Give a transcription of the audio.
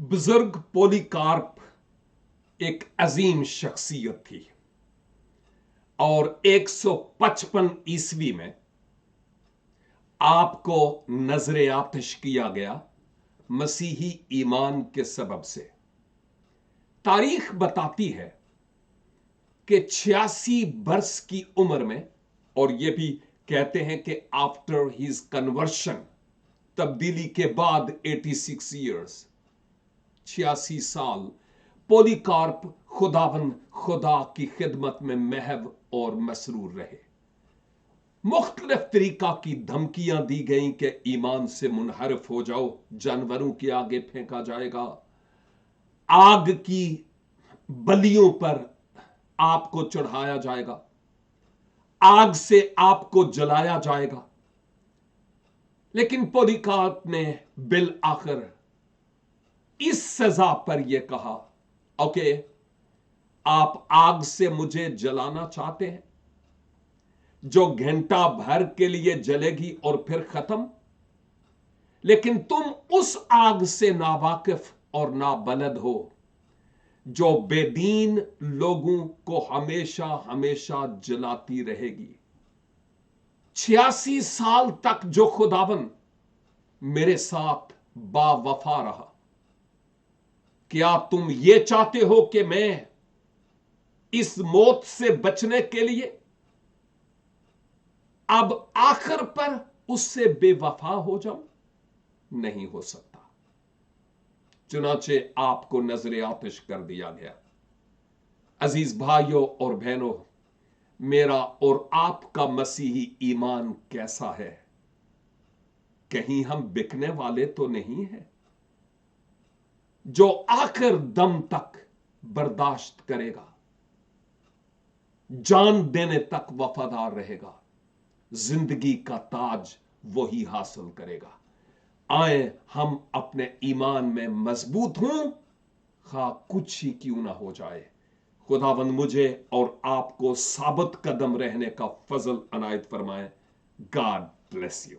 बुजुर्ग पोलीकार्प एक अजीम शख्सियत थी और 155 ईस्वी में आपको नजरे आतिश किया गया मसीही ईमान के सबब से। तारीख बताती है कि 86 बरस की उम्र में, और यह भी कहते हैं कि आफ्टर हिज कन्वर्शन, तब्दीली के बाद 86 ईयर्स, 86 साल पोलीकार्प खुदा की खिदमत में महव और मसरूर रहे। मुख्तलिफ तरीका की धमकियां दी गईं कि ईमान से मुनहरफ हो जाओ, जानवरों के आगे फेंका जाएगा, आग की बलियों पर आपको चढ़ाया जाएगा, आग से आपको जलाया जाएगा। लेकिन पोलीकार्प ने बिल आखिर इस सजा पर यह कहा, ओके, आप आग से मुझे जलाना चाहते हैं जो घंटा भर के लिए जलेगी और फिर खत्म, लेकिन तुम उस आग से नावाकिफ और नाबलद हो जो बेदीन लोगों को हमेशा हमेशा जलाती रहेगी। 86 साल तक जो खुदावन मेरे साथ बावफा रहा, क्या तुम ये चाहते हो कि मैं इस मौत से बचने के लिए अब आखिर पर उससे बेवफा हो जाऊं? नहीं हो सकता। चुनाचे आपको नजरे आतिश कर दिया गया। अजीज भाइयों और बहनों, मेरा और आपका मसीही ईमान कैसा है? कहीं हम बिकने वाले तो नहीं है? जो आखिर दम तक बर्दाश्त करेगा, जान देने तक वफादार रहेगा, जिंदगी का ताज वही हासिल करेगा। आए हम अपने ईमान में मजबूत हों, खा कुछ ही क्यों ना हो जाए। खुदावंद मुझे और आपको साबित कदम रहने का फजल अनायत फरमाए। God bless you.